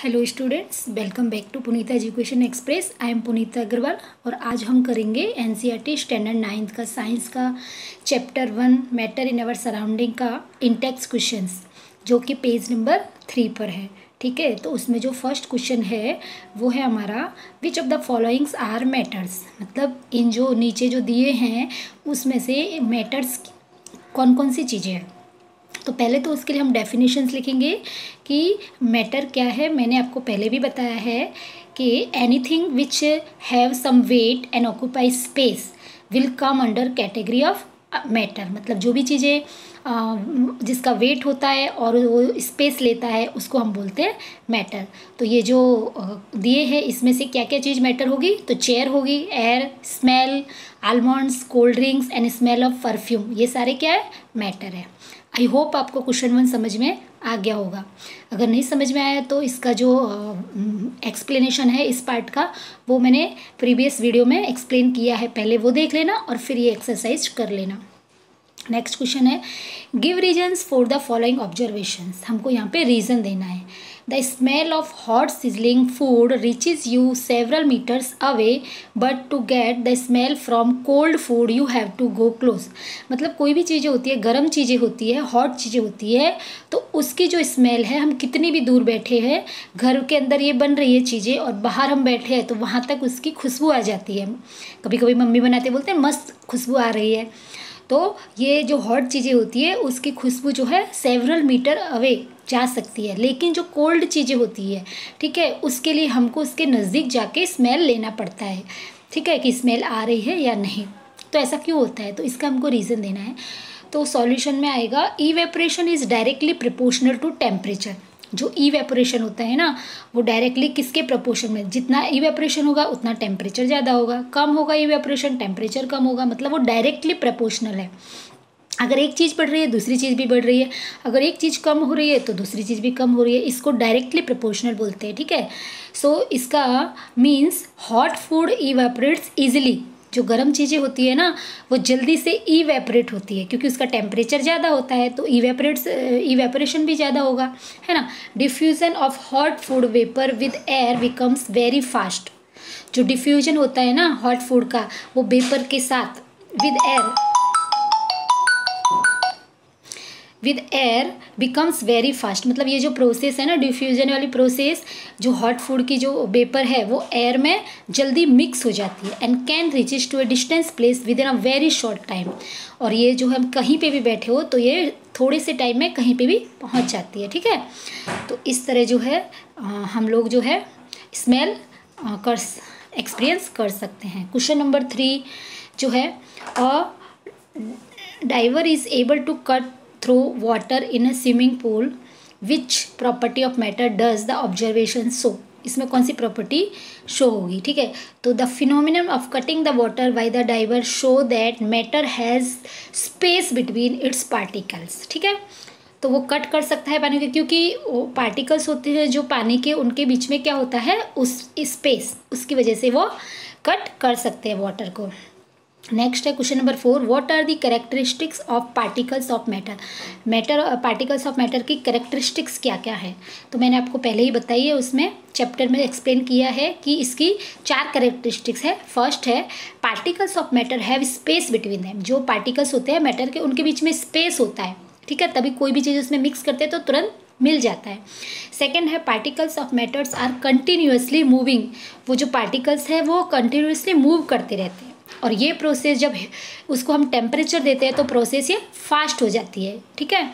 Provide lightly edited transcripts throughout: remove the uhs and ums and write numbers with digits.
Hello students, welcome back to Punita education express. I am Punita Agarwal और आज हम करेंगे एनसीईआरटी स्टैंडर्ड 9th का साइंस का chapter 1 matter in our surrounding का इंटेक्स्ट क्वेश्चंस, जो कि पेज नंबर 3 पर है। ठीक है, तो उसमें जो फर्स्ट क्वेश्चन है वो है हमारा which of the followings are matters. मतलब इन जो नीचे जो दिए हैं उसमें से मैटर्स कौन कौन सी चीज़ें हैं। तो पहले तो उसके लिए हम डेफिनेशंस लिखेंगे कि मैटर क्या है। मैंने आपको पहले भी बताया है कि anything which have some weight and occupy space will come under category of matter. मतलब जो भी चीज़ें जिसका वेट होता है और वो स्पेस लेता है उसको हम बोलते हैं मैटर। तो ये जो दिए हैं इसमें से क्या क्या चीज़ मैटर होगी, तो चेयर होगी, air, smell, almonds, cold drinks and smell of perfume, ये सारे क्या है, मैटर है। आई होप आपको क्वेश्चन 1 समझ में आ गया होगा। अगर नहीं समझ में आया तो इसका जो एक्सप्लेनेशन है इस पार्ट का वो मैंने प्रीवियस वीडियो में एक्सप्लेन किया है, पहले वो देख लेना और फिर ये एक्सरसाइज कर लेना। नेक्स्ट क्वेश्चन है give reasons for the following observations. हमको यहाँ पे रीज़न देना है। The smell of hot sizzling food reaches you several metres away but to get the smell from cold food you have to go close. मतलब कोई भी चीज़ें होती है, गर्म चीज़ें होती है, हॉट चीज़ें होती है, तो उसकी जो स्मेल है, हम कितनी भी दूर बैठे हैं, घर के अंदर ये बन रही है चीज़ें और बाहर हम बैठे हैं तो वहाँ तक उसकी खुशबू आ जाती है। कभी कभी मम्मी बनाते बोलते हैं मस्त खुशबू आ रही है। तो ये जो हॉट चीज़ें होती है उसकी खुशबू जो है सेवरल मीटर अवे जा सकती है, लेकिन जो कोल्ड चीज़ें होती है, ठीक है, उसके लिए हमको उसके नज़दीक जाके स्मेल लेना पड़ता है, ठीक है, कि स्मेल आ रही है या नहीं। तो ऐसा क्यों होता है, तो इसका हमको रीज़न देना है। तो सॉल्यूशन में आएगा evaporation is directly proportional to temperature. जो इवेपोरेशन होता है ना वो डायरेक्टली किसके प्रोपोर्शन में, जितना इवेपोरेशन होगा उतना टेम्परेचर ज़्यादा होगा, कम होगा इवेपोरेशन टेम्परेचर कम होगा। मतलब वो डायरेक्टली प्रोपोर्शनल है। अगर एक चीज़ बढ़ रही है दूसरी चीज़ भी बढ़ रही है, अगर एक चीज़ कम हो रही है तो दूसरी चीज़ भी कम हो रही है, इसको डायरेक्टली प्रोपोर्शनल बोलते हैं। ठीक है, सो इसका means hot food evaporates easily. जो गर्म चीज़ें होती है ना वो जल्दी से इवेपोरेट होती है क्योंकि उसका टेम्परेचर ज़्यादा होता है, तो इवेपोरेशन भी ज़्यादा होगा, है ना। Diffusion of hot food vapour with air becomes very fast. जो डिफ्यूजन होता है ना हॉट फूड का, वो वेपर के साथ with air becomes very fast. मतलब ये जो प्रोसेस है ना डिफ्यूजन वाली प्रोसेस, जो हॉट फूड की जो वेपर है वो एयर में जल्दी मिक्स हो जाती है and can reaches to a distance place within a very short time. और ये जो हम कहीं पे भी बैठे हो तो ये थोड़े से टाइम में कहीं पे भी पहुंच जाती है। ठीक है, तो इस तरह जो है हम लोग जो है स्मेल एक्सपीरियंस कर सकते हैं। क्वेश्चन नंबर 3 जो है a diver is able to cut through water in a swimming pool, which property of matter does the observation show. इसमें कौन सी प्रॉपर्टी शो होगी, ठीक है। तो the phenomenon of cutting the water by the diver show that matter has space between its particles. ठीक है, तो वो कट कर सकता है पानी के, क्योंकि वो पार्टिकल्स होते हैं जो पानी के, उनके बीच में क्या होता है उस स्पेस, उसकी वजह से वो कट कर सकते हैं वाटर को। नेक्स्ट है question number 4 what are the characteristics of particles of matter. Particles of matter की कैरेक्टरिस्टिक्स क्या क्या है, तो मैंने आपको पहले ही बताई है, उसमें चैप्टर में एक्सप्लेन किया है कि इसकी 4 कैरेक्टरिस्टिक्स है। फर्स्ट है particles of matter have space between them. जो पार्टिकल्स होते हैं मैटर के उनके बीच में स्पेस होता है, ठीक है, तभी कोई भी चीज़ उसमें मिक्स करते हैं तो तुरंत मिल जाता है। सेकेंड है particles of matters are continuously moving. वो जो पार्टिकल्स है वो कंटिन्यूसली मूव करते रहते हैं और ये प्रोसेस जब उसको हम टेम्परेचर देते हैं तो प्रोसेस ये फास्ट हो जाती है। ठीक है,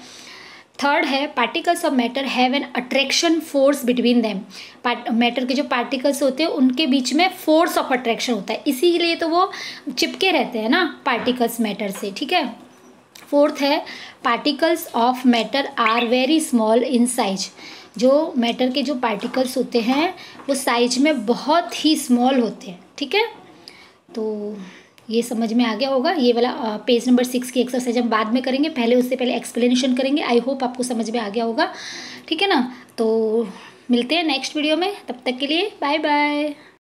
थर्ड है particles of matter have an attraction force between them. Matter के जो पार्टिकल्स होते हैं उनके बीच में फोर्स ऑफ अट्रैक्शन होता है, इसीलिए तो वो चिपके रहते हैं ना पार्टिकल्स मैटर से। ठीक है, फोर्थ है particles of matter are very small in size. जो मैटर के जो पार्टिकल्स होते हैं वो साइज में बहुत ही स्मॉल होते हैं। ठीक है, तो ये समझ में आ गया होगा। ये वाला पेज नंबर 6 की एक्सरसाइज हम बाद में करेंगे, पहले उससे पहले एक्सप्लेनेशन करेंगे। आई होप आपको समझ में आ गया होगा, ठीक है ना। तो मिलते हैं नेक्स्ट वीडियो में, तब तक के लिए बाय बाय।